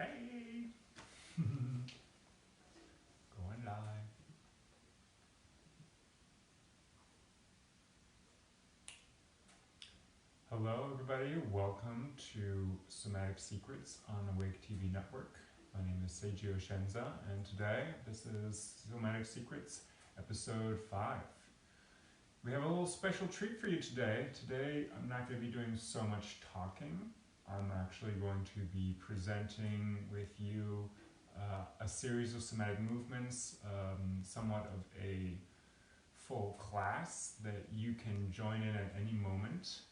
Hey! Going live. Hello, everybody. Welcome to Somatic Secrets on Awake TV Network. My name is Seiji Oshenza, and today this is Somatic Secrets, episode 5. We have a little special treat for you today. Today, I'm not going to be doing so much talking. I'm actually going to be presenting with you a series of somatic movements, somewhat of a full class that you can join in at any moment.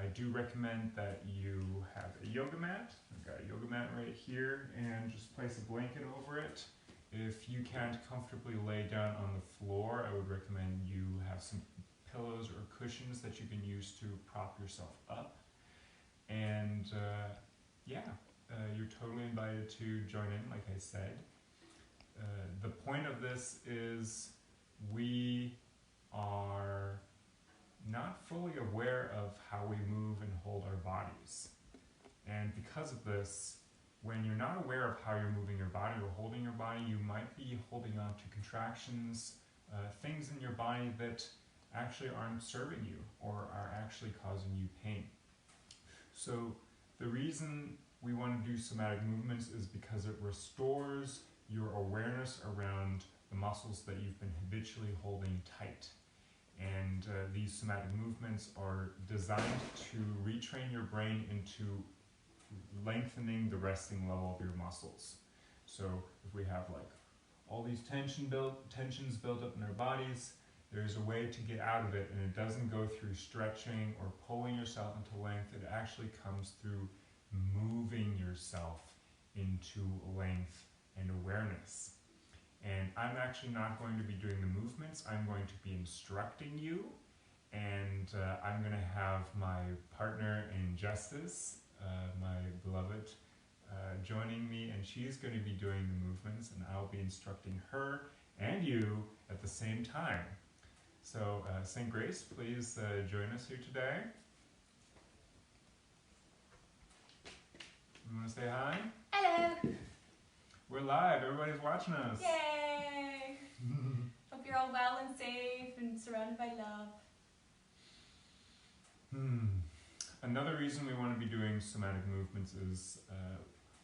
I do recommend that you have a yoga mat. I've got a yoga mat right here, and just place a blanket over it. If you can't comfortably lay down on the floor, I would recommend you have some pillows or cushions that you can use to prop yourself up. And you're totally invited to join in, like I said. The point of this is we are not fully aware of how we move and hold our bodies. And because of this, when you're not aware of how you're moving your body or holding your body, you might be holding on to contractions, things in your body that actually aren't serving you or are actually causing you pain. So the reason we want to do somatic movements is because it restores your awareness around the muscles that you've been habitually holding tight. And these somatic movements are designed to retrain your brain into lengthening the resting level of your muscles. So if we have like all these tensions built up in our bodies, there's a way to get out of it, and it doesn't go through stretching or pulling yourself into length. It actually comes through moving yourself into length and awareness. And I'm actually not going to be doing the movements. I'm going to be instructing you, and I'm going to have my partner in justice, my beloved, joining me, and she's going to be doing the movements, and I'll be instructing her and you at the same time. So, St. Grace, please join us here today. You want to say hi? Hello! We're live, everybody's watching us. Yay! Hope you're all well and safe and surrounded by love. Another reason we want to be doing somatic movements is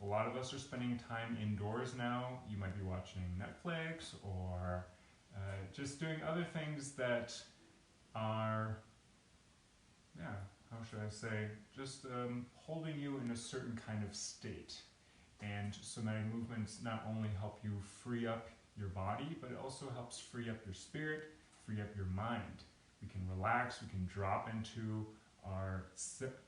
a lot of us are spending time indoors now. You might be watching Netflix or just doing other things that are, how should I say, just holding you in a certain kind of state. And somatic movements not only help you free up your body, but it also helps free up your spirit, free up your mind. We can relax, we can drop into our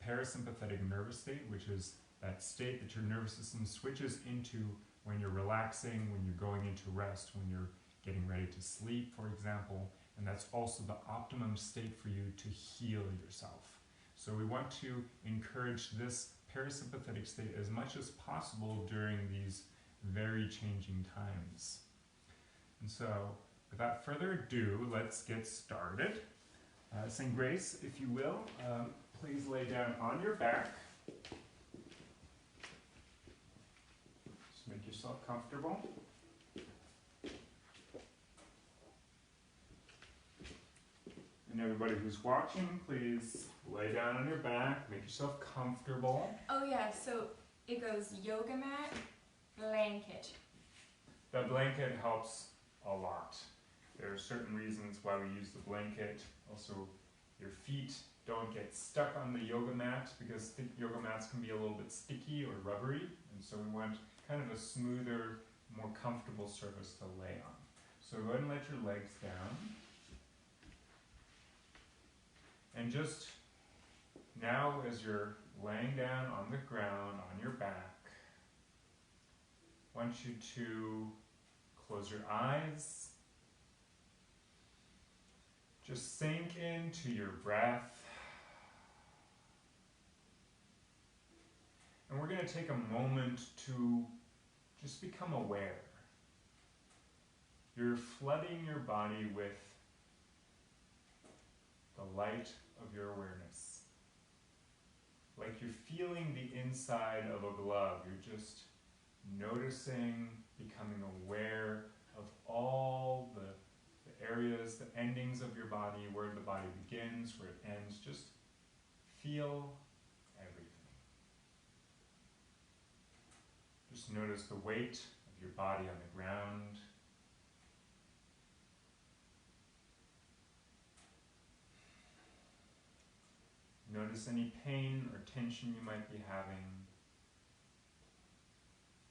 parasympathetic nervous state, which is that state that your nervous system switches into when you're relaxing, when you're going into rest, when you're getting ready to sleep, for example. And that's also the optimum state for you to heal yourself. So we want to encourage this parasympathetic state as much as possible during these very changing times. And so, without further ado, let's get started. St. Grace, if you will, please lay down on your back. Just make yourself comfortable. And everybody who's watching, please lay down on your back, make yourself comfortable. Oh yeah, so it goes yoga mat, blanket. That blanket helps a lot. There are certain reasons why we use the blanket. Also, your feet don't get stuck on the yoga mat because yoga mats can be a little bit sticky or rubbery, and so we want kind of a smoother, more comfortable surface to lay on. So go ahead and let your legs down. And just now, as you're laying down on the ground, on your back, I want you to close your eyes. Just sink into your breath. And we're going to take a moment to just become aware. You're flooding your body with the light of your awareness. like you're feeling the inside of a glove. You're just noticing, becoming aware of all the areas, the endings of your body, where the body begins, where it ends. Just feel everything. Just notice the weight of your body on the ground. Notice any pain or tension you might be having.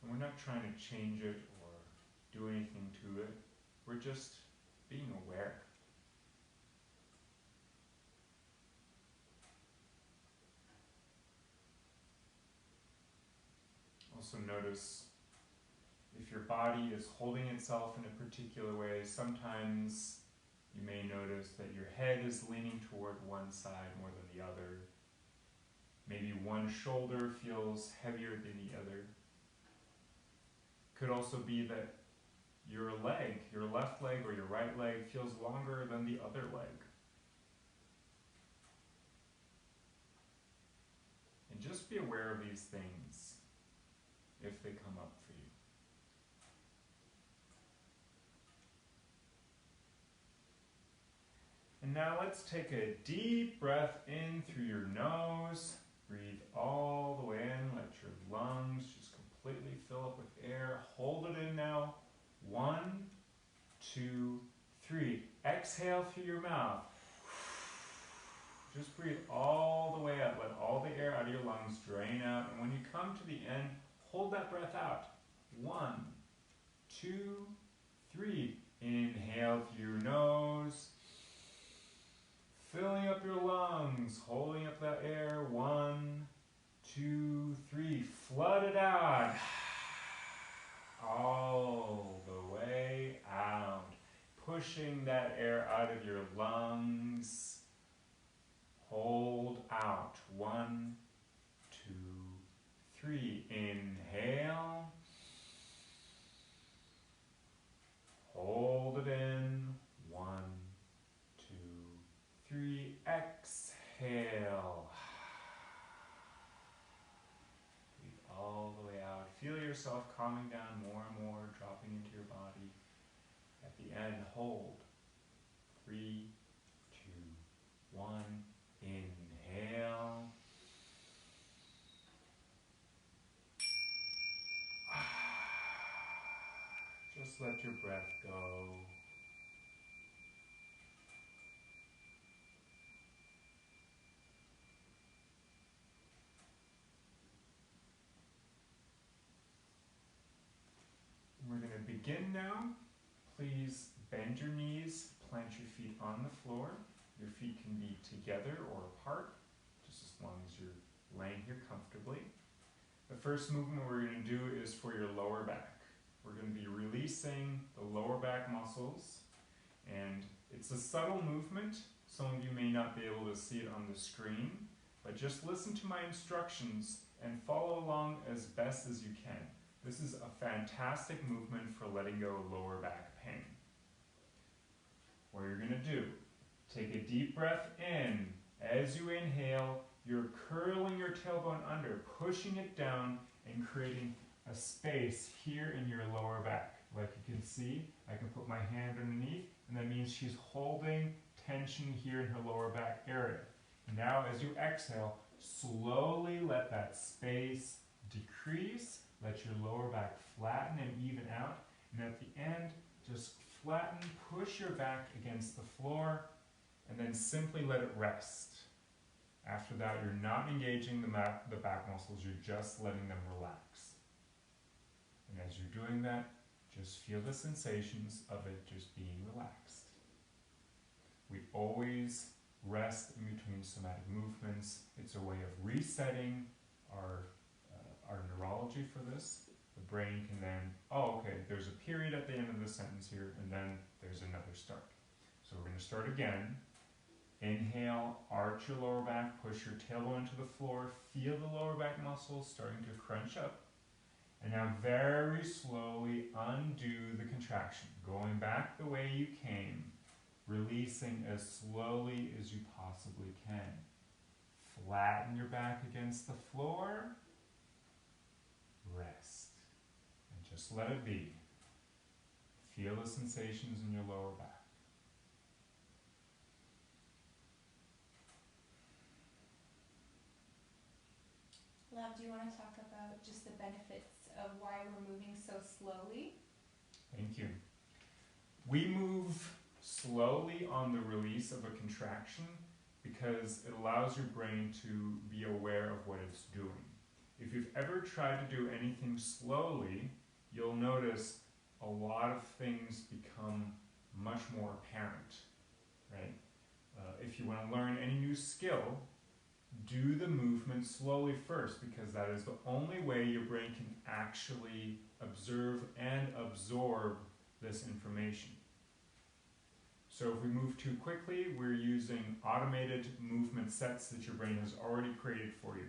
And we're not trying to change it or do anything to it. We're just being aware. Also notice if your body is holding itself in a particular way. Sometimes you may notice that your head is leaning toward one side more than the other. Maybe one shoulder feels heavier than the other. Could also be that your leg, your left leg or your right leg, feels longer than the other leg. And just be aware of these things if they come up for you. And now let's take a deep breath in through your nose. Breathe all the way in. Let your lungs just completely fill up with air. Hold it in now. 1, 2, 3. Exhale through your mouth. Just breathe all the way out. Let all the air out of your lungs drain out. And when you come to the end, hold that breath out. 1, 2, 3. Inhale through your nose. Filling up your lungs, holding up that air. 1, 2, 3. Flood it out. All the way out. Pushing that air out of your lungs. Hold out. 1, 2, 3. Inhale. Hold it in. 1, 2, 3. Exhale. Breathe all the way out. Feel yourself calming down more and more, dropping into your body. At the end, hold. 3, 2, 1. Inhale. Just let your breath go. We're going to begin now. Please bend your knees, plant your feet on the floor. Your feet can be together or apart, just as long as you're laying here comfortably. The first movement we're going to do is for your lower back. We're going to be releasing the lower back muscles, and it's a subtle movement. Some of you may not be able to see it on the screen, but just listen to my instructions and follow along as best as you can. This is a fantastic movement for letting go of lower back pain. What you're going to do, take a deep breath in. As you inhale, you're curling your tailbone under, pushing it down and creating a space here in your lower back. Like you can see, I can put my hand underneath, and that means she's holding tension here in her lower back area. Now as you exhale, slowly let that space decrease. Let your lower back flatten and even out. And at the end, just flatten, push your back against the floor, and then simply let it rest. After that, you're not engaging the back muscles, you're just letting them relax. And as you're doing that, just feel the sensations of it just being relaxed. We always rest in between somatic movements. It's a way of resetting our neurology for this. The brain can then, oh, okay, there's a period at the end of the sentence here, and then there's another start. So we're going to start again. Inhale, arch your lower back, push your tailbone into the floor, feel the lower back muscles starting to crunch up. And now very slowly undo the contraction, going back the way you came, releasing as slowly as you possibly can. Flatten your back against the floor. Rest. And just let it be. Feel the sensations in your lower back. Love, do you want to talk about just the benefits of why we're moving so slowly? Thank you. We move slowly on the release of a contraction because it allows your brain to be aware of what it's doing. If you've ever tried to do anything slowly, you'll notice a lot of things become much more apparent, right? If you want to learn any new skill, do the movement slowly first, because that is the only way your brain can actually observe and absorb this information. So if we move too quickly, we're using automated movement sets that your brain has already created for you.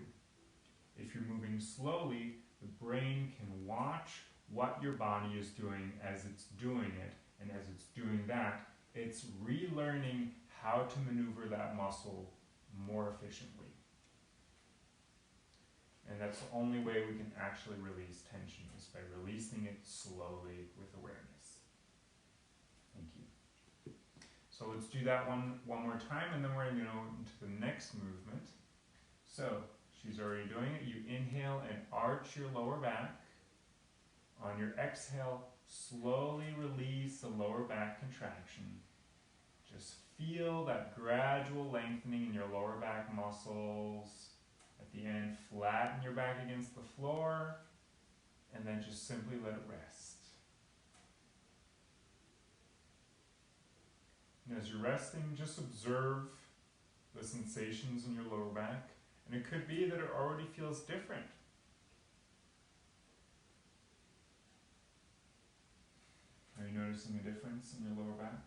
If you're moving slowly, the brain can watch what your body is doing as it's doing it, and as it's doing that, it's relearning how to maneuver that muscle more efficiently. And that's the only way we can actually release tension, is by releasing it slowly with awareness. Thank you. So let's do that one more time, and then we're going to go into the next movement. So she's already doing it. You inhale and arch your lower back. On your exhale, slowly release the lower back contraction. Just feel that gradual lengthening in your lower back muscles. At the end, flatten your back against the floor, and then just simply let it rest. And as you're resting, just observe the sensations in your lower back, and it could be that it already feels different. Are you noticing a difference in your lower back?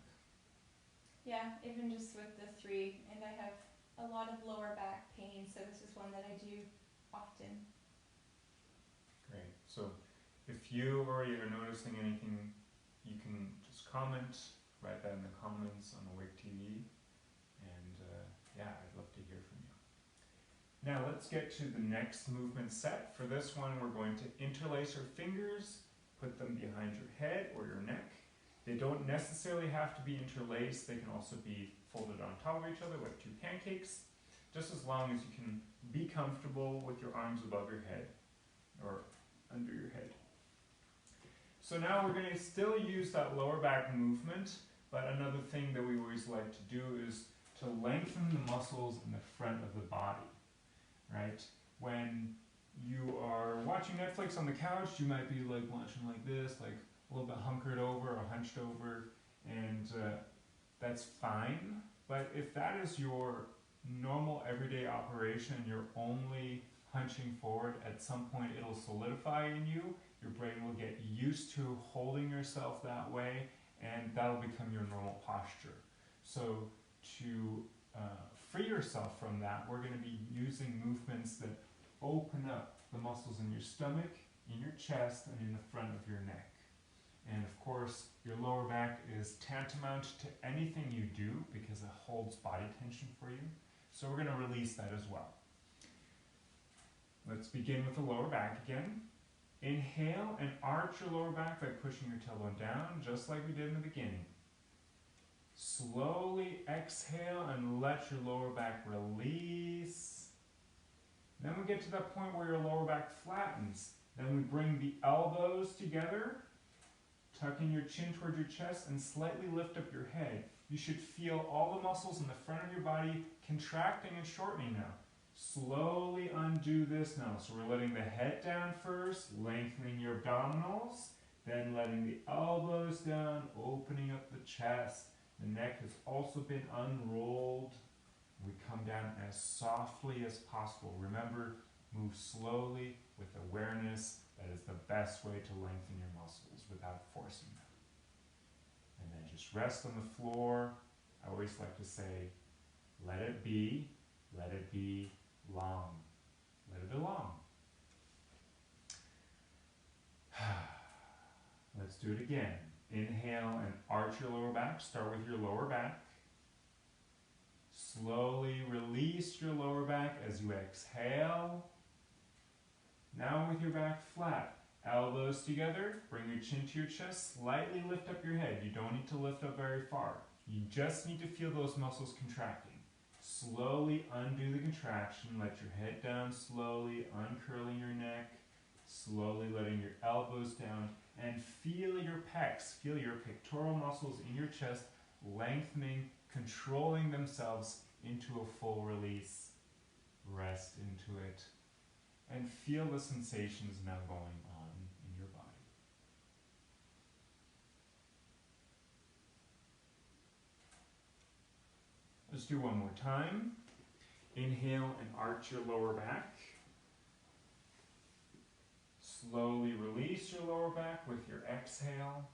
Yeah, even just with the 3, and I have a lot of lower back pain, so this is one that I do often. Great. So if you already are noticing anything, you can just comment, write that in the comments on Awake TV, and yeah, I'd love to hear from you. Now let's get to the next movement set. For this one, we're going to interlace our fingers, put them behind your head or your neck. They don't necessarily have to be interlaced. They can also be folded on top of each other like 2 pancakes, just as long as you can be comfortable with your arms above your head or under your head. So now we're going to still use that lower back movement, but another thing that we always like to do is to lengthen the muscles in the front of the body, right? When you are watching Netflix on the couch, you might be like watching like this, like a little bit hunkered over or hunched over, and that's fine. But if that is your normal everyday operation and you're only hunching forward, at some point it'll solidify in you. Your brain will get used to holding yourself that way, and that'll become your normal posture. So to free yourself from that, we're going to be using movements that open up the muscles in your stomach, in your chest, and in the front of your neck. And of course, your lower back is tantamount to anything you do because it holds body tension for you. So we're going to release that as well. Let's begin with the lower back again. Inhale and arch your lower back by pushing your tailbone down, just like we did in the beginning. Slowly exhale and let your lower back release. Then we get to that point where your lower back flattens. Then we bring the elbows together, tucking your chin towards your chest, and slightly lift up your head. You should feel all the muscles in the front of your body contracting and shortening now. Slowly undo this now. So we're letting the head down first, lengthening your abdominals, then letting the elbows down, opening up the chest. The neck has also been unrolled. We come down as softly as possible. Remember, move slowly with awareness. That is the best way to lengthen your muscles without forcing them. And then just rest on the floor. I always like to say, let it be long. Let it be long. Let's do it again. Inhale and arch your lower back. Start with your lower back. Slowly release your lower back as you exhale. Now with your back flat, elbows together, bring your chin to your chest, slightly lift up your head. You don't need to lift up very far. You just need to feel those muscles contracting. Slowly undo the contraction, let your head down slowly, uncurling your neck, slowly letting your elbows down, and feel your pecs, feel your pectoral muscles in your chest lengthening, controlling themselves into a full release. Rest into it, and feel the sensations now going on in your body. Let's do one more time. Inhale and arch your lower back. Slowly release your lower back with your exhale.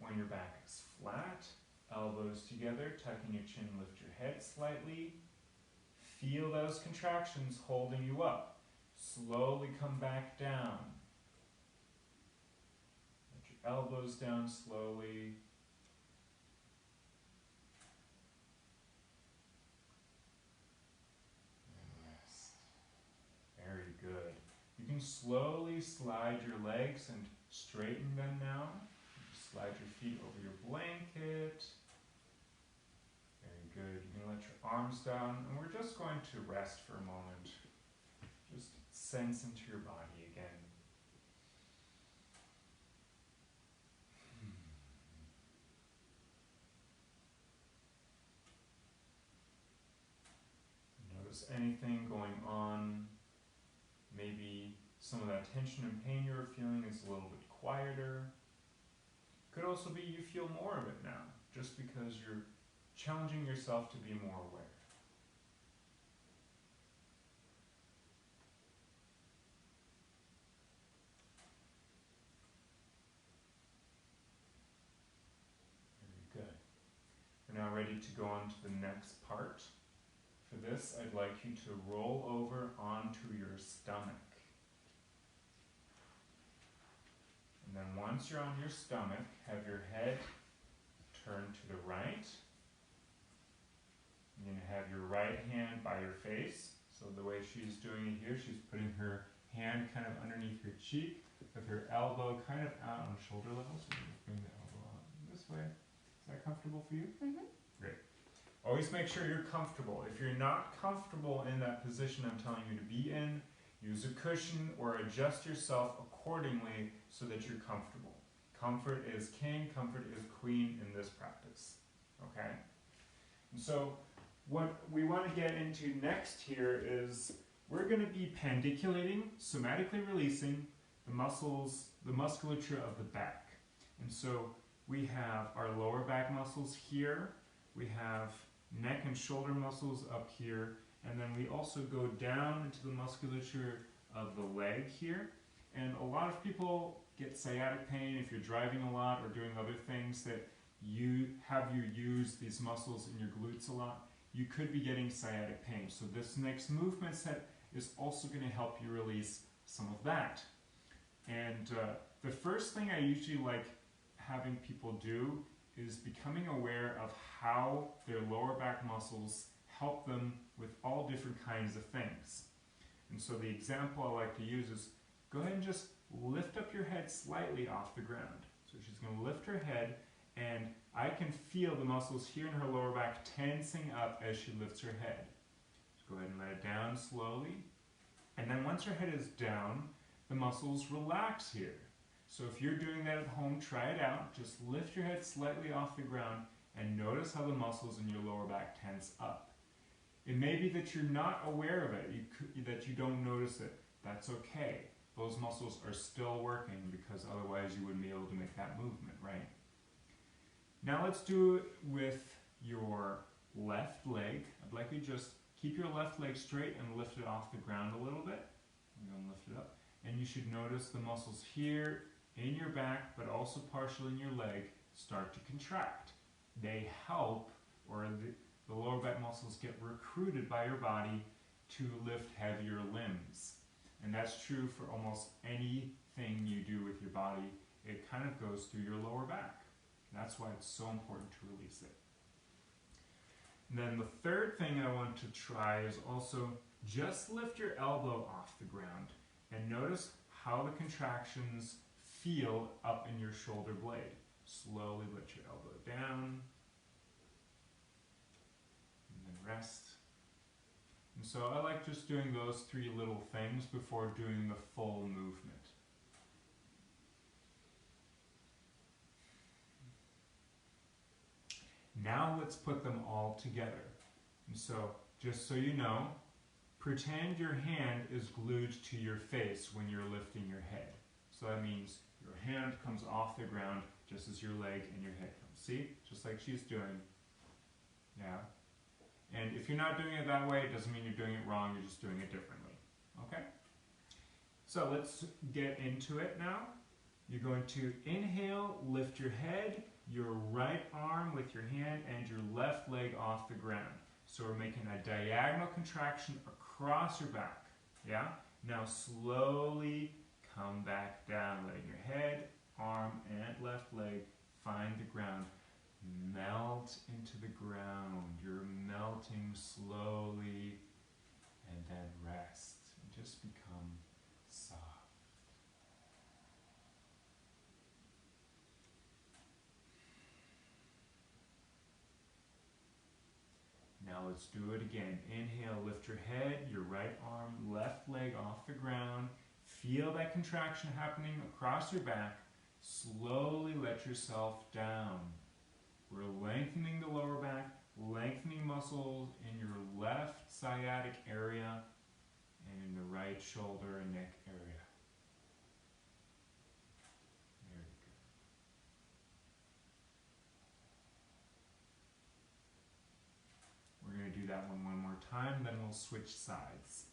When your back is flat, elbows together, tucking your chin, lift your head slightly. Feel those contractions holding you up. Slowly come back down. Let your elbows down slowly. Very good. You can slowly slide your legs and straighten them now. Slide your feet over your blanket. Very good. You can let your arms down, and we're just going to rest for a moment. Just sense into your body again. Notice anything going on. Maybe some of that tension and pain you were feeling is a little bit quieter. Could also be you feel more of it now, just because you're challenging yourself to be more aware. Very good. We're now ready to go on to the next part. For this, I'd like you to roll over onto your stomach. And then once you're on your stomach, have your head turn to the right. You're going to have your right hand by your face. So the way she's doing it here, she's putting her hand kind of underneath her cheek with her elbow kind of out on shoulder level. So you just bring the elbow out this way. Is that comfortable for you? Mm-hmm. Great. Always make sure you're comfortable. If you're not comfortable in that position I'm telling you to be in, use a cushion or adjust yourself accordingly so that you're comfortable. Comfort is king, comfort is queen in this practice. Okay? And so what we want to get into next here is we're going to be pendiculating, somatically releasing the muscles, the musculature of the back. And so we have our lower back muscles here, we have neck and shoulder muscles up here, and then we also go down into the musculature of the leg here. And a lot of people get sciatic pain if you're driving a lot or doing other things that you use these muscles in your glutes a lot. You could be getting sciatic pain. So this next movement set is also going to help you release some of that. And the first thing I usually like having people do is becoming aware of how their lower back muscles help them with all different kinds of things. And so the example I like to use is, go ahead and just lift up your head slightly off the ground. So she's going to lift her head, and I can feel the muscles here in her lower back tensing up as she lifts her head. So go ahead and let it down slowly. And then once her head is down, the muscles relax here. So if you're doing that at home, try it out. Just lift your head slightly off the ground and notice how the muscles in your lower back tense up. It may be that you're not aware of it, that you don't notice it. That's okay. Those muscles are still working, because otherwise you wouldn't be able to make that movement, right? Now let's do it with your left leg. I'd like you to just keep your left leg straight and lift it off the ground a little bit. I'm going to lift it up. And you should notice the muscles here in your back, but also partially in your leg, start to contract. They help, or the lower back muscles get recruited by your body to lift heavier limbs. And that's true for almost anything you do with your body. It kind of goes through your lower back. That's why it's so important to release it. And then the third thing I want to try is also just lift your elbow off the ground and notice how the contractions feel up in your shoulder blade. Slowly let your elbow down and then rest. And so I like just doing those three little things before doing the full movement. Now let's put them all together. And so, just so you know, pretend your hand is glued to your face when you're lifting your head. So that means your hand comes off the ground just as your leg and your head comes. See? Just like she's doing. Yeah. And if you're not doing it that way, it doesn't mean you're doing it wrong, you're just doing it differently. Okay? So let's get into it now. You're going to inhale, lift your head, your right arm with your hand, and your left leg off the ground. So we're making a diagonal contraction across your back. Yeah? Now slowly come back down, letting your head, arm, and left leg find the ground. Melt into the ground. You're melting slowly, and then rest. And just become soft. Now let's do it again. Inhale, lift your head, your right arm, left leg off the ground. Feel that contraction happening across your back. Slowly let yourself down. We're lengthening the lower back, lengthening muscles in your left sciatic area and in the right shoulder and neck area. Very good. We're going to do that one more time, then we'll switch sides.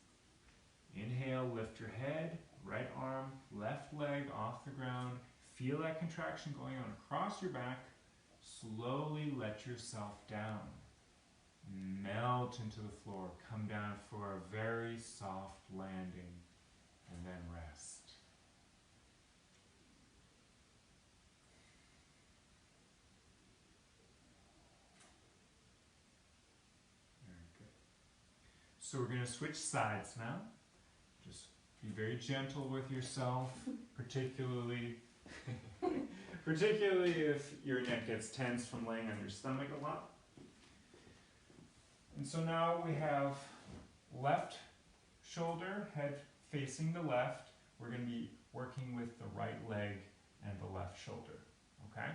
Inhale, lift your head, right arm, left leg off the ground. Feel that contraction going on across your back. Slowly let yourself down. Melt into the floor. Come down for a very soft landing and then rest. Very good. So we're going to switch sides now. Just be very gentle with yourself, particularly if your neck gets tense from laying on your stomach a lot. And so now we have left shoulder, head facing the left. We're going to be working with the right leg and the left shoulder, okay?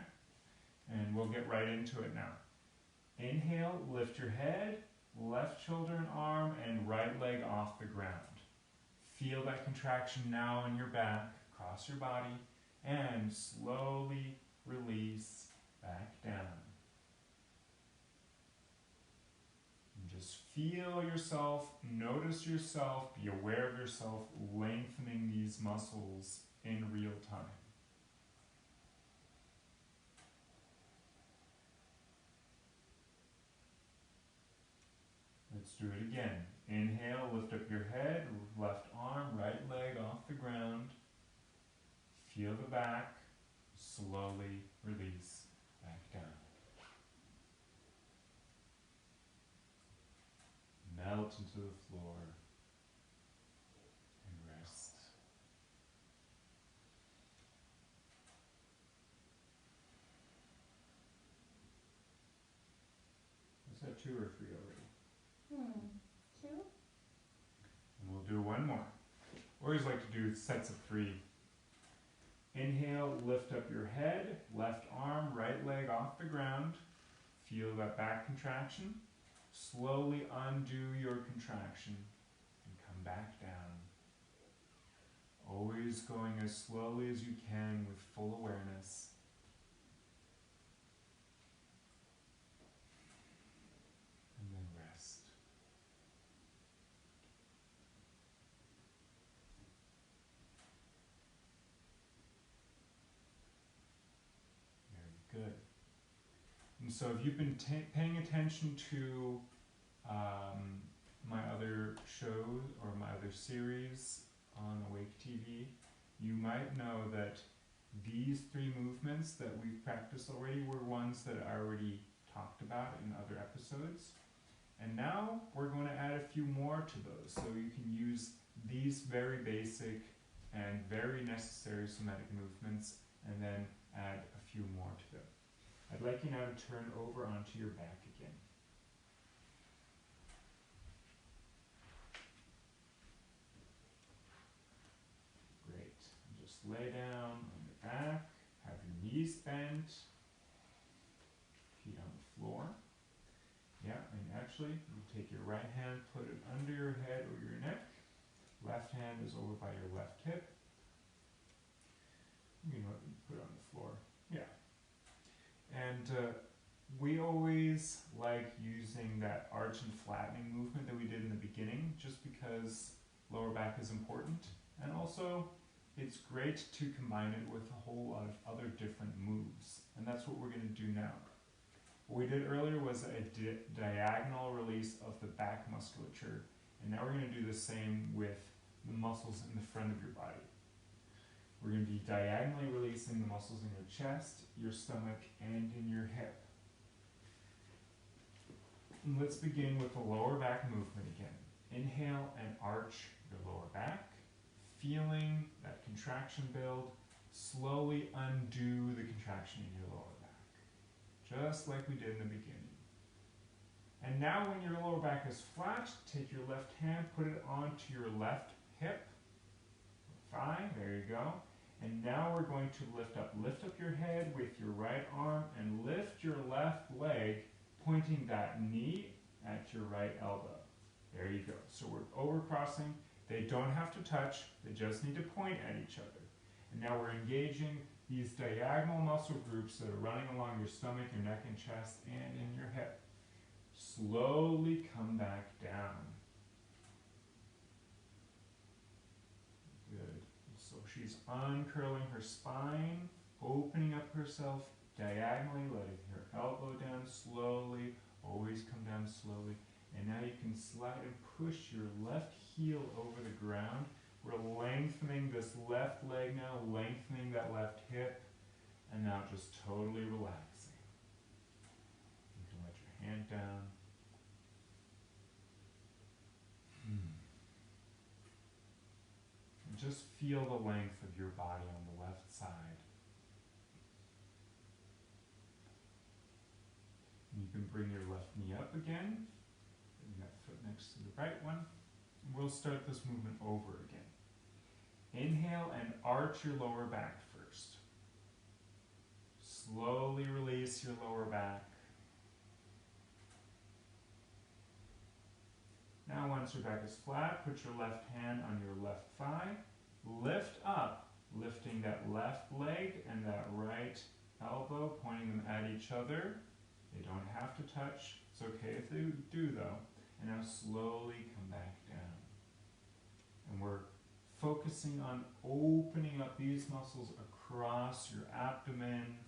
And we'll get right into it now. Inhale, lift your head, left shoulder and arm, and right leg off the ground. Feel that contraction now in your back, across your body, and slowly release back down. And just feel yourself, notice yourself, be aware of yourself lengthening these muscles in real time. Let's do it again. Inhale, lift up your head, left arm, right leg off the ground. Feel the back, slowly release back down. Melt into the floor and rest. Was that 2 or 3 already? 2. And we'll do one more. I always like to do sets of 3. Inhale, lift up your head, left arm, right leg off the ground. Feel that back contraction. Slowly undo your contraction and come back down. Always going as slowly as you can with full awareness. And then rest. Very good. And so if you've been paying attention to my other shows or my other series on Awake TV, you might know that these 3 movements that we've practiced already were ones that I already talked about in other episodes. And now we're going to add a few more to those. So you can use these very basic and very necessary somatic movements and then add a few more to them. I'd like you now to turn over onto your back again. Great. And just lay down on your back, have your knees bent, feet on the floor. Yeah, and actually, you take your right hand, put it under your head or your neck. Left hand is over by your left hip. You know, you put it on the floor. Yeah. And we always like using that arch and flattening movement that we did in the beginning, just because lower back is important. And also, it's great to combine it with a whole lot of other different moves. And that's what we're going to do now. What we did earlier was a diagonal release of the back musculature. And now we're going to do the same with the muscles in the front of your body. We're going to be diagonally releasing the muscles in your chest, your stomach, and in your hip. And let's begin with the lower back movement again. Inhale and arch your lower back, feeling that contraction build. Slowly undo the contraction in your lower back, just like we did in the beginning. And now when your lower back is flat, take your left hand, put it onto your left hip, thigh, there you go. And now we're going to lift up your head with your right arm and lift your left leg, pointing that knee at your right elbow. There you go. So we're over crossing. They don't have to touch, they just need to point at each other. And now we're engaging these diagonal muscle groups that are running along your stomach, your neck and chest, and in your hip. Slowly come back down. Good. So she's uncurling her spine, opening up herself diagonally, letting her elbow down slowly, always come down slowly. And now you can slide and push your left heel over the ground. We're lengthening this left leg now, lengthening that left hip, and now just totally relaxing. You can let your hand down. And just feel the length of your body on the left side. And you can bring your left knee up again, bring that foot next to the right one. And we'll start this movement over again. Inhale and arch your lower back first. Slowly release your lower back. Now once your back is flat, put your left hand on your left thigh. Lift up, lifting that left leg and that right elbow, pointing them at each other. They don't have to touch. It's okay if they do though. And now slowly come back down. And we're focusing on opening up these muscles across your abdomen,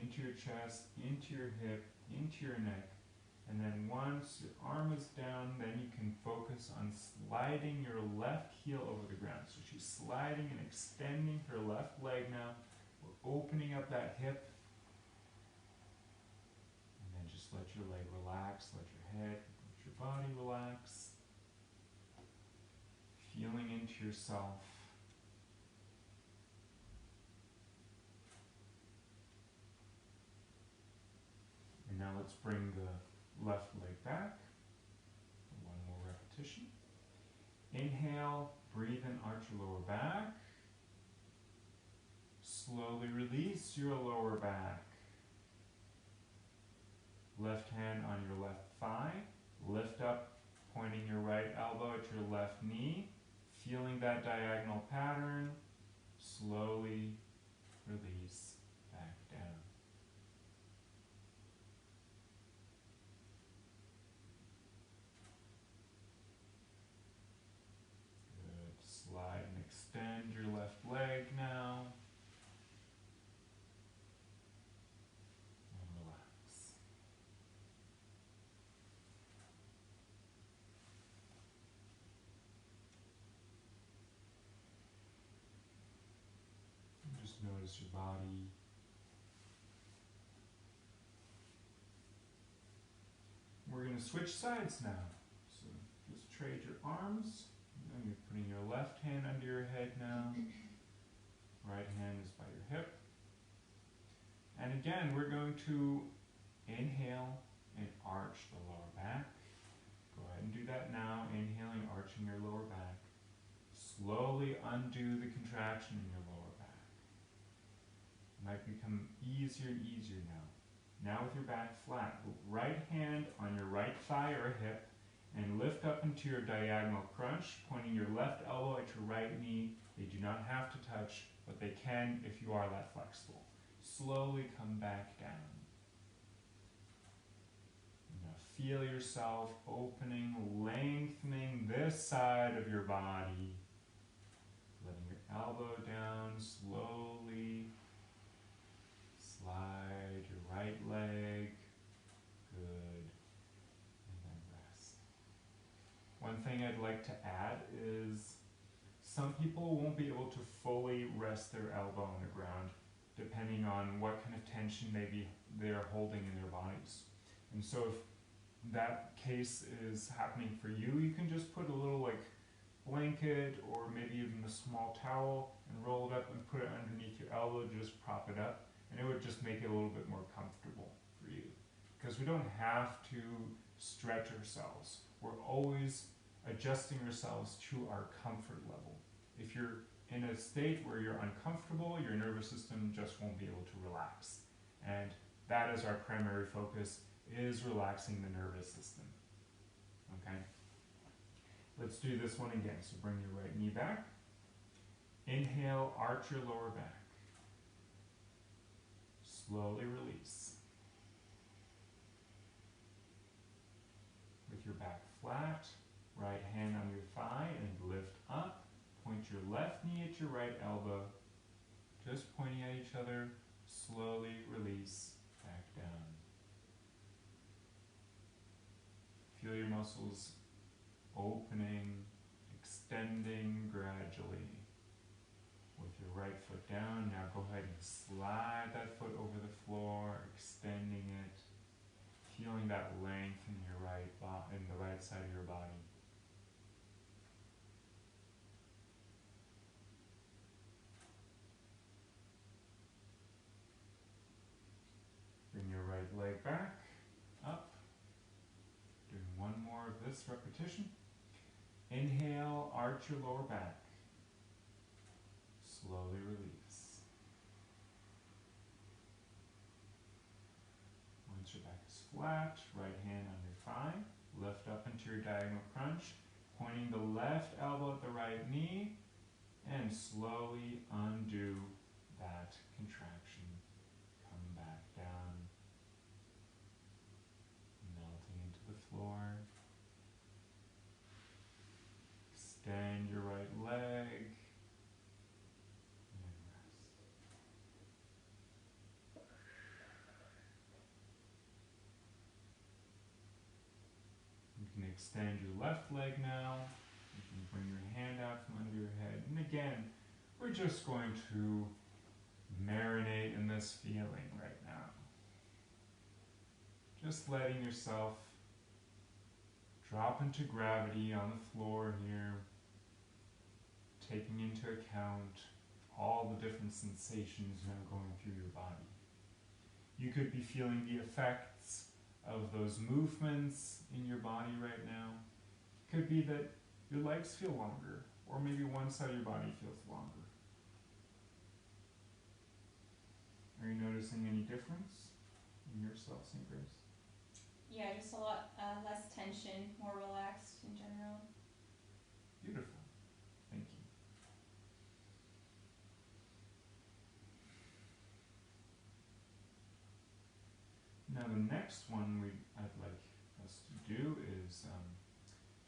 into your chest, into your hip, into your neck. And then once your arm is down, then you can focus on sliding your left heel over the ground. So she's sliding and extending her left leg now. We're opening up that hip. And then just let your leg relax, let your head, let your body relax. Feeling into yourself. And now let's bring the left leg back. One more repetition. Inhale, breathe and arch your lower back. Slowly release your lower back. Left hand on your left thigh. Lift up, pointing your right elbow at your left knee. Feeling that diagonal pattern. Slowly release back down. Good. Slide and extend your left leg now. And relax. And just notice your body. We're going to to switch sides now. So just trade your arms. You're putting your left hand under your head now. Right hand is by your hip. And again, we're going to inhale and arch the lower back. Go ahead and do that now. Inhaling, arching your lower back. Slowly undo the contraction in your lower back. It might become easier and easier now. Now with your back flat, right hand on your right thigh or hip, and lift up into your diagonal crunch, pointing your left elbow at your right knee. They do not have to touch, but they can if you are that flexible. Slowly come back down. Now feel yourself opening, lengthening this side of your body. Letting your elbow down slowly. Slide your right leg. Good. And then rest. One thing I'd like to add is some people won't be able to fully rest their elbow on the ground depending on what kind of tension maybe they're holding in their bodies. And so if that case is happening for you, you can just put a little like blanket or maybe even a small towel and roll it up and put it underneath your elbow, just prop it up, and it would just make it a little bit more comfortable for you. Because we don't have to stretch ourselves. We're always adjusting ourselves to our comfort level. If you're in a state where you're uncomfortable, your nervous system just won't be able to relax. And that is our primary focus, is relaxing the nervous system. Okay? Let's do this one again. So bring your right knee back. Inhale, arch your lower back. Slowly release. With your back flat, right hand on your thigh and lift up. Point your left knee at your right elbow. Just pointing at each other. Slowly release back down. Feel your muscles opening, extending gradually. With your right foot down, now go ahead and slide that foot over the floor, extending it, feeling that length in your in the right side of your body. Bring your right leg back, up. Doing one more of this repetition. Inhale, arch your lower back. Slowly release. Once your back is flat, right hand on your thigh, lift up into your diagonal crunch, pointing the left elbow at the right knee, and slowly undo that contraction. Come back down, melting into the floor. Extend your right leg. You can extend your left leg now. You can bring your hand out from under your head. And again, we're just going to marinate in this feeling right now. Just letting yourself drop into gravity on the floor here, taking into account all the different sensations now going through your body. You could be feeling the effects of those movements in your body right now. Could be that your legs feel longer, or maybe one side of your body feels longer. Are you noticing any difference in yourself, St. Grace? Yeah, just a lot less tension, more relaxed in general. Beautiful. Thank you. Now the next one I'd like us to do is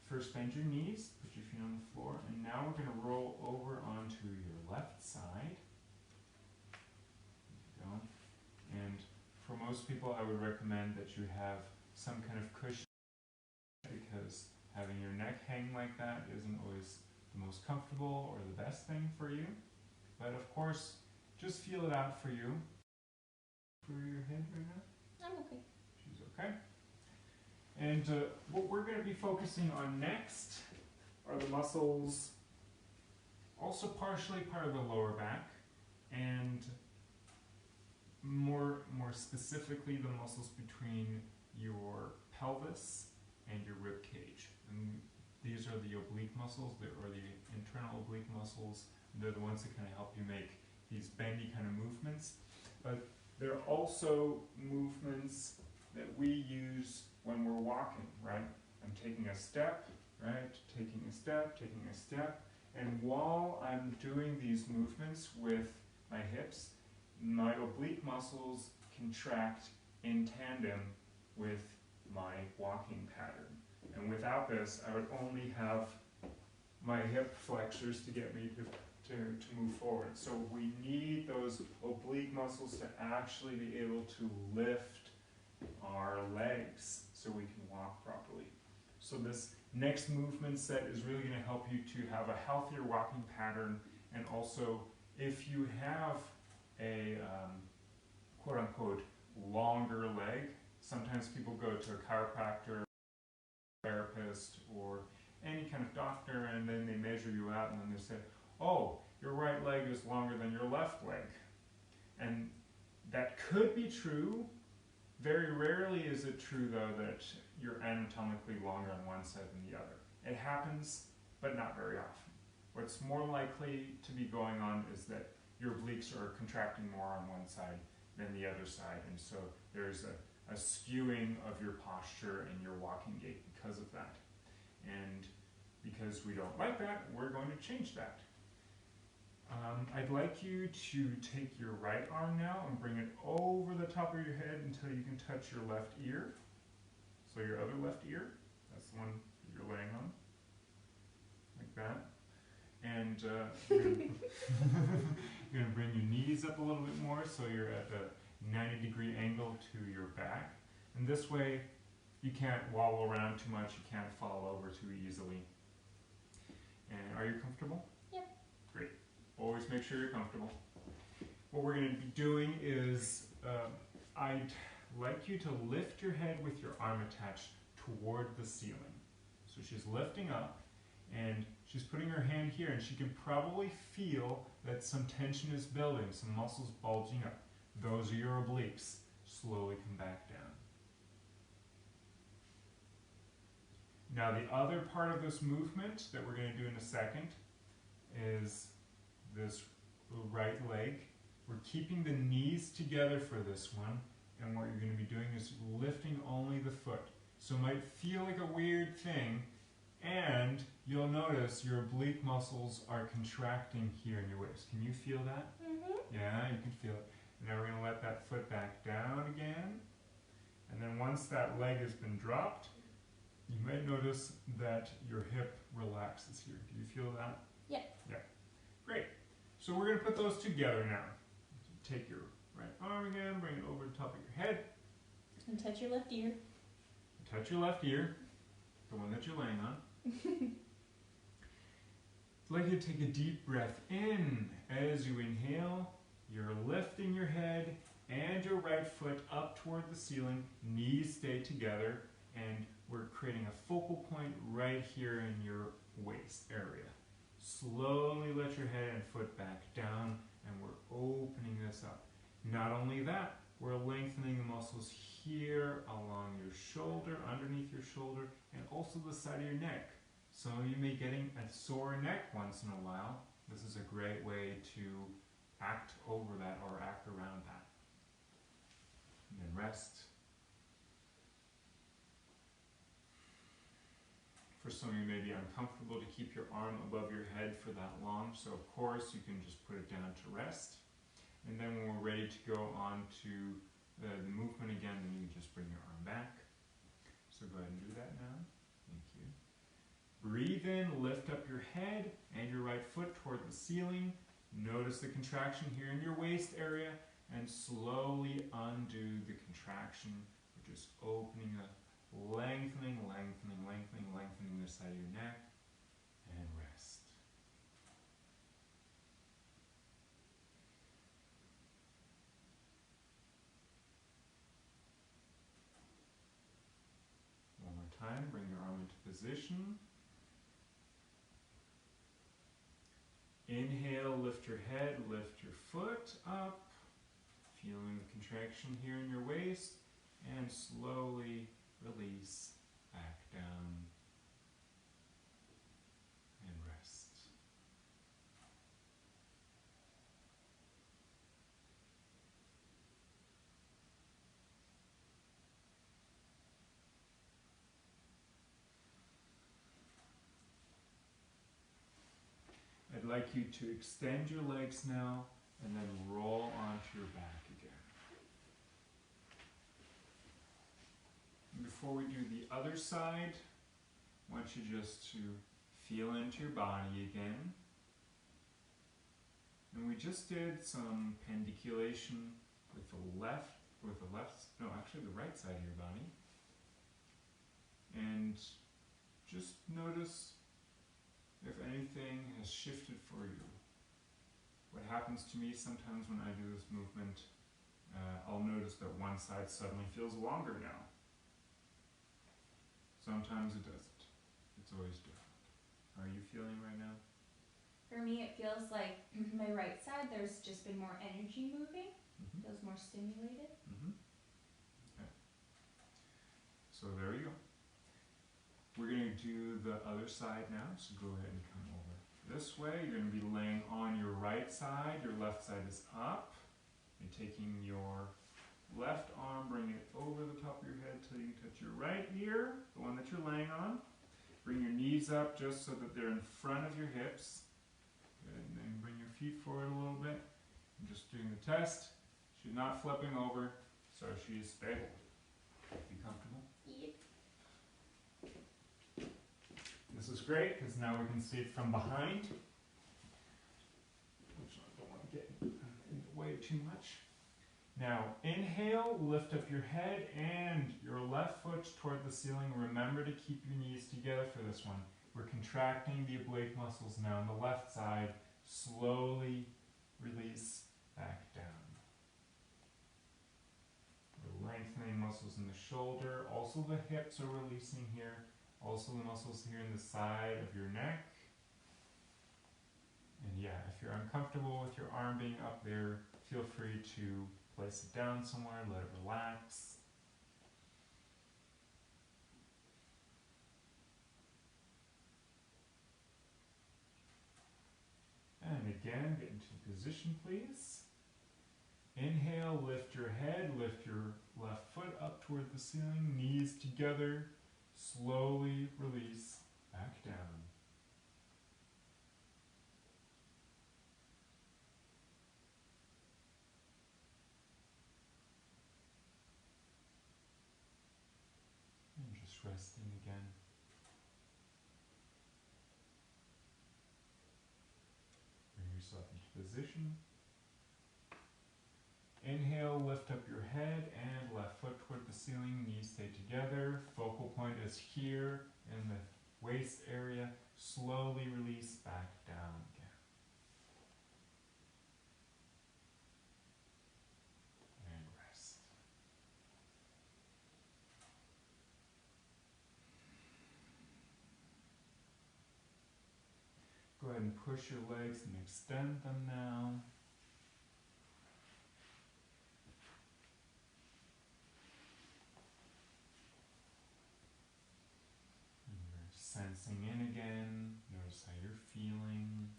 first bend your knees, put your feet on the floor, and now we're going to roll over onto your left side. There you go. And for most people, I would recommend that you have some kind of cushion, because having your neck hang like that isn't always the most comfortable or the best thing for you. But of course, just feel it out for you. For your head right now? I'm okay. She's okay. And what we're going to be focusing on next are the muscles, also partially part of the lower back, and more specifically the muscles between your pelvis and your rib cage. And these are the oblique muscles, or the internal oblique muscles. They're the ones that kind of help you make these bendy kind of movements. But they're also movements that we use when we're walking, right? I'm taking a step, right? Taking a step, taking a step. And while I'm doing these movements with my hips, my oblique muscles contract in tandem with my walking pattern. And without this, I would only have my hip flexors to get me to move forward. So we need those oblique muscles to actually be able to lift our legs so we can walk properly. So this next movement set is really going to help you to have a healthier walking pattern, and also if you have a quote-unquote longer leg, sometimes people go to a chiropractor, therapist, or any kind of doctor, and then they measure you out and then they say, oh, your right leg is longer than your left leg. And that could be true. Very rarely is it true, though, that you're anatomically longer on one side than the other. It happens, but not very often. What's more likely to be going on is that your obliques are contracting more on one side than the other side, and so there's a skewing of your posture and your walking gait because of that. And because we don't like that, we're going to change that. I'd like you to take your right arm now and bring it over the top of your head until you can touch your left ear. So your other left ear, that's the one that you're laying on, like that. And you're going to bring your knees up a little bit more so you're at a 90-degree angle to your back. And this way, you can't wobble around too much, you can't fall over too easily. And are you comfortable? Yep. Great. Always make sure you're comfortable. What we're going to be doing is, I'd like you to lift your head with your arm attached toward the ceiling. So she's lifting up, and she's putting her hand here, and she can probably feel that some tension is building, some muscles bulging up. Those are your obliques. Slowly come back down. Now the other part of this movement that we're going to do in a second is this right leg. We're keeping the knees together for this one, and what you're going to be doing is lifting only the foot. So it might feel like a weird thing, and you'll notice your oblique muscles are contracting here in your waist. Can you feel that? Mm-hmm. Yeah, you can feel it. And now we're going to let that foot back down again. And then once that leg has been dropped, you might notice that your hip relaxes here. Do you feel that? Yeah. Yeah. Great. So we're going to put those together now. Take your right arm again, bring it over the top of your head. And touch your left ear. Touch your left ear, the one that you're laying on. I'd like you to take a deep breath in. As you inhale, you're lifting your head and your right foot up toward the ceiling. Knees stay together, and we're creating a focal point right here in your waist area. Slowly let your head and foot back down, and we're opening this up. Not only that, we're lengthening the muscles here along your shoulder, underneath your shoulder, and also the side of your neck. Some of you may be getting a sore neck once in a while. This is a great way to act over that or act around that. And then rest. For some of you, it may be uncomfortable to keep your arm above your head for that long, so of course you can just put it down to rest. And then when we're ready to go on to the movement again, then you just bring your arm back. So go ahead and do that now. Thank you. Breathe in, lift up your head and your right foot toward the ceiling. Notice the contraction here in your waist area, and slowly undo the contraction. We're just opening up, lengthening, lengthening, lengthening, lengthening the side of your neck, and rest. One position. Inhale, lift your head, lift your foot up, feeling the contraction here in your waist, and slowly release back down and rest. I'd like you to extend your legs now and then roll onto your back again. And before we do the other side, I want you just to feel into your body again. And we just did some pendiculation with the right side of your body. And just notice if anything has shifted for you. What happens to me sometimes when I do this movement, I'll notice that one side suddenly feels longer now. Sometimes it doesn't. It's always different. How are you feeling right now? For me, it feels like my right side, there's just been more energy moving. Feels more stimulated. Okay. So there you go. We're going to do the other side now, so go ahead and come over this way. You're going to be laying on your right side. Your left side is up. You're taking your left arm, bring it over the top of your head till you can touch your right ear, the one that you're laying on. Bring your knees up just so that they're in front of your hips. Good. And then bring your feet forward a little bit. I'm just doing the test. She's not flipping over, so she's stable. Be comfortable? Yep. This is great because now we can see it from behind. Which I don't want to get in the way too much. Now, inhale, lift up your head and your left foot toward the ceiling. Remember to keep your knees together for this one. We're contracting the oblique muscles now on the left side. Slowly release back down. We're lengthening muscles in the shoulder. Also the hips are releasing here. Also the muscles here in the side of your neck. And yeah, if you're uncomfortable with your arm being up there, feel free to place it down somewhere, let it relax. And again, get into position, please. Inhale, lift your head, lift your left foot up toward the ceiling, knees together, slowly release back down. And just resting again. Bring yourself into position. Inhale, lift up your head and left foot toward the ceiling, knees stay together. Focal point is here in the waist area. Slowly release back down again. And rest. Go ahead and push your legs and extend them now. Sensing in again, notice how you're feeling.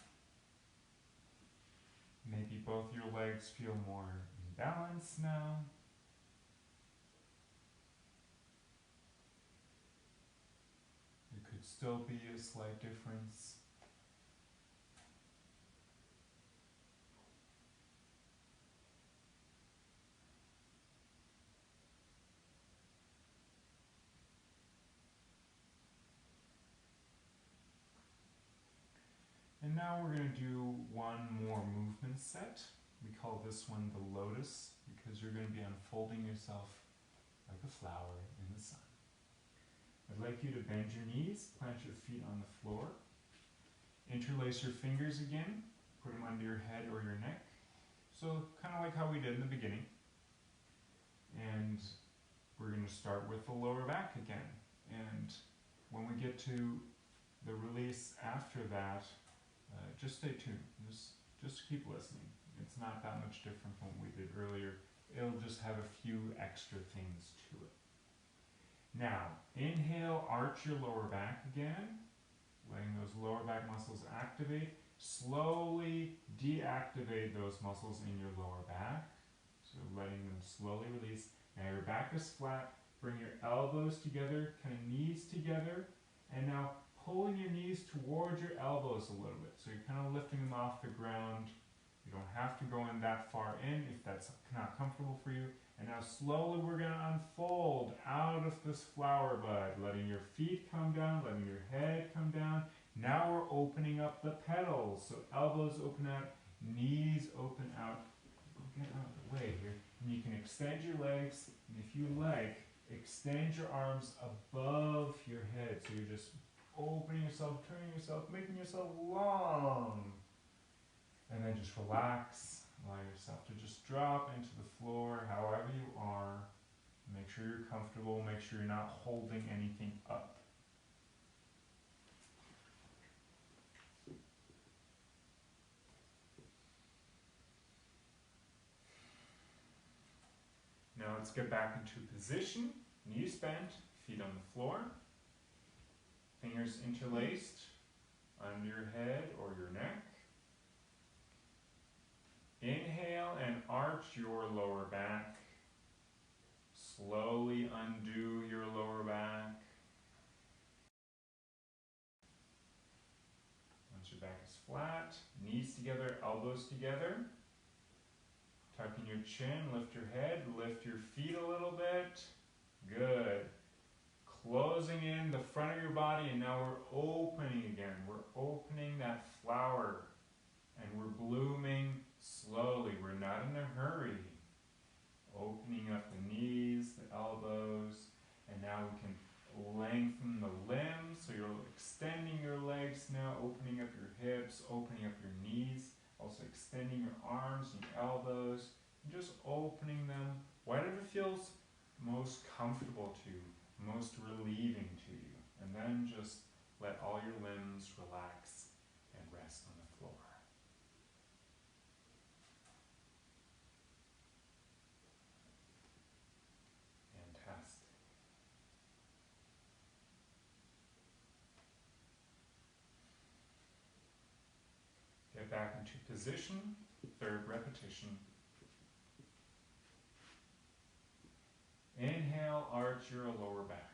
Maybe both your legs feel more in balance now. There could still be a slight difference. And now we're going to do one more movement set. We call this one the lotus because you're going to be unfolding yourself like a flower in the sun. I'd like you to bend your knees, plant your feet on the floor, interlace your fingers again, put them under your head or your neck. So kind of like how we did in the beginning. And we're going to start with the lower back again. And when we get to the release after that, just stay tuned. Just keep listening. It's not that much different from what we did earlier. It'll just have a few extra things to it. Now, inhale, arch your lower back again, letting those lower back muscles activate. Slowly deactivate those muscles in your lower back. So letting them slowly release. Now your back is flat. Bring your elbows together, kind of knees together. And now pulling your knees towards your elbows a little bit. So you're kind of lifting them off the ground. You don't have to go in that far in if that's not comfortable for you. And now slowly we're going to unfold out of this flower bud, letting your feet come down, letting your head come down. Now we're opening up the petals. So elbows open out, knees open out. Get out of the way here. And you can extend your legs, and if you like, extend your arms above your head. So you're just opening yourself, turning yourself, making yourself long. And then just relax. Allow yourself to just drop into the floor however you are. Make sure you're comfortable. Make sure you're not holding anything up. Now let's get back into position. Knees bent, feet on the floor. Fingers interlaced under your head or your neck. Inhale and arch your lower back. Slowly undo your lower back. Once your back is flat, knees together, elbows together. Tuck in your chin, lift your head, lift your feet a little bit. Good. Closing in the front of your body, and now we're opening again. We're opening that flower, and we're blooming slowly. We're not in a hurry. Opening up the knees, the elbows, and now we can lengthen the limbs. So you're extending your legs now, opening up your hips, opening up your knees, also extending your arms and elbows, and just opening them, whatever feels most comfortable to you, most relieving to you. And then just let all your limbs relax and rest on the floor. Fantastic. Get back into position, third repetition. Inhale, arch your lower back.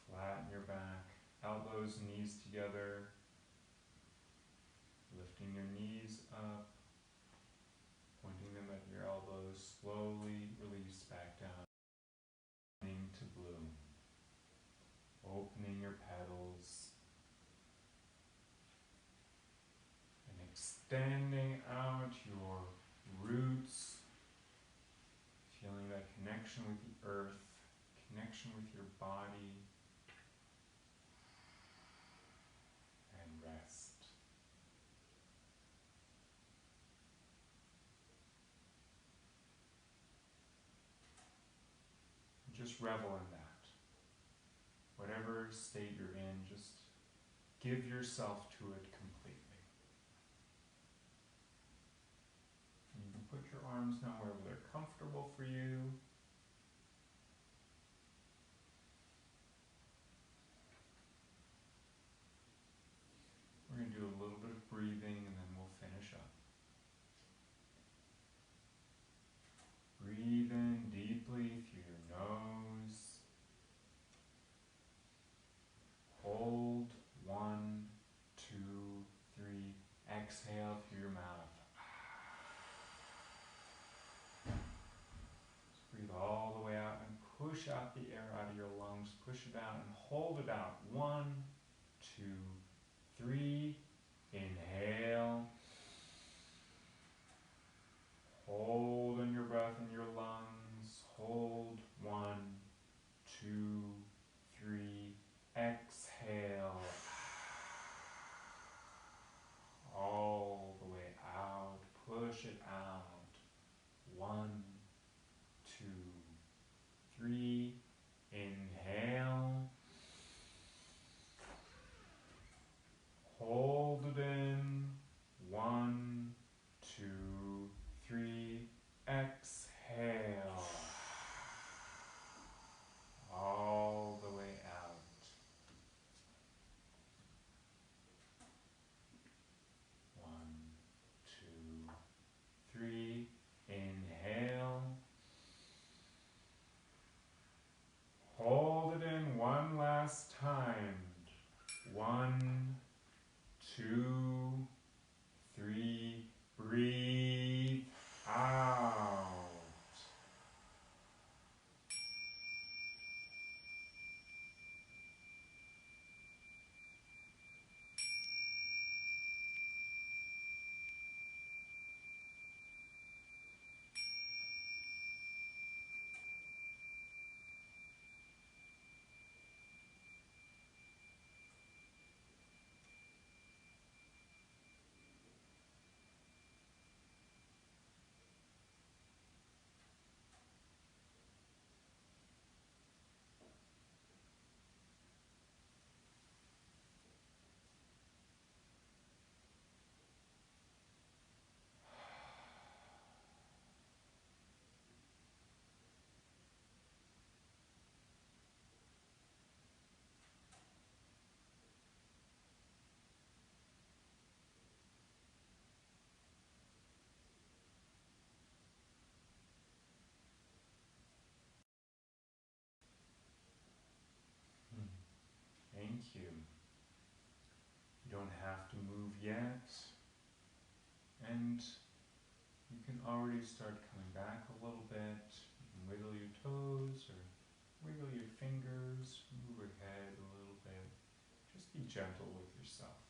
Flatten your back, elbows, knees together. Lifting your knees up, pointing them at your elbows, slowly release back down. Beginning to bloom. Opening your petals and extending out your roots, feeling that connection with the earth, connection with your body, and rest. Just revel in that. Whatever state you're in, just give yourself to it completely. And you can put your arms now wherever they're comfortable for you. We're going to do a little bit of breathing and then we'll finish up. Breathe in deeply through your nose. Hold 1, 2, 3. Exhale through your mouth. Just breathe all the way out and push out the air out of your lungs. Push it out and hold it out. 1, 2, 3. Inhale. Hold in your breath in your lungs. Hold 1, 2, 3. Exhale. All the way out. Push it out. 1, 2, you. You don't have to move yet. And you can already start coming back a little bit. You can wiggle your toes or wiggle your fingers, move your head a little bit. Just be gentle with yourself.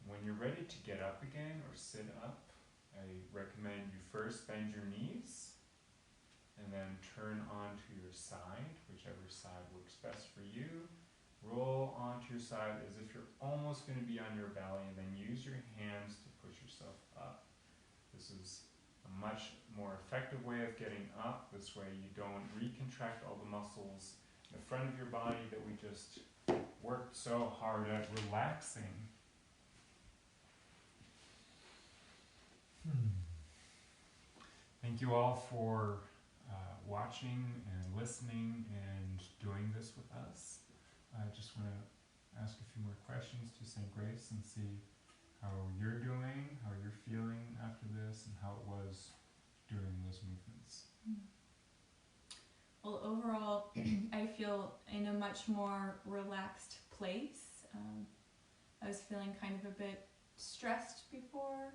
When you're ready to get up again or sit up, I recommend you first bend your knees and then turn onto your side, whichever side works best for you. Roll onto your side as if you're almost going to be on your belly, and then use your hands to push yourself up. This is a much more effective way of getting up. This way you don't recontract all the muscles in the front of your body that we just worked so hard at relaxing. Thank you all for watching and listening and doing this with us. I just want to ask a few more questions to St. Grace and see how you're doing, how you're feeling after this, and how it was during those movements. Well, overall, I feel in a much more relaxed place. I was feeling kind of a bit stressed before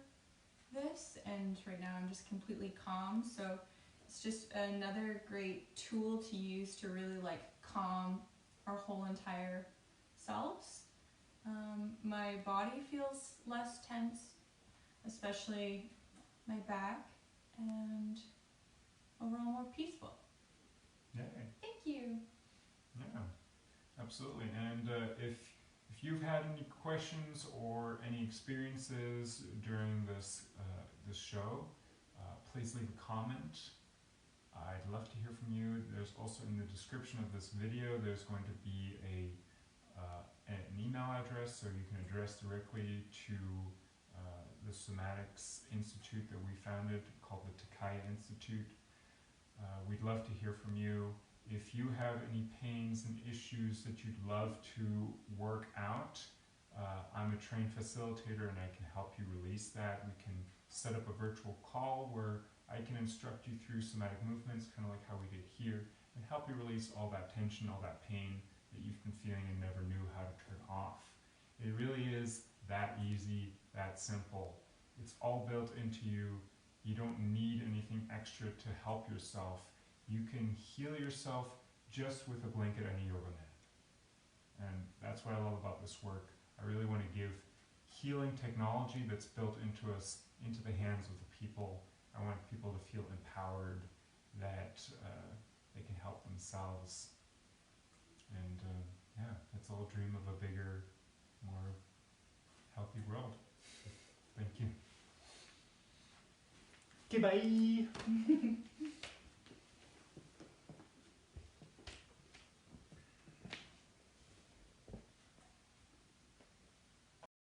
this, and right now I'm just completely calm. So it's just another great tool to use to really like calm our whole entire selves. My body feels less tense, especially my back, and overall more peaceful. Yay. Thank you. Yeah, absolutely. And if you've had any questions or any experiences during this show, please leave a comment. I'd love to hear from you. There's also in the description of this video, there's going to be an email address, so you can address directly to the Somatics Institute that we founded, called the Takaya Institute. We'd love to hear from you. If you have any pains and issues that you'd love to work out, I'm a trained facilitator and I can help you release that. We can set up a virtual call where I can instruct you through somatic movements, kind of like how we did here, and help you release all that tension, all that pain that you've been feeling and never knew how to turn off. It really is that easy, that simple. It's all built into you. You don't need anything extra to help yourself. You can heal yourself just with a blanket and a yoga mat. And that's what I love about this work. I really want to give healing technology that's built into us, into the hands of the people. I want people to feel empowered, that they can help themselves. And yeah, let's all dream of a bigger, more healthy world. Thank you. Okay, bye.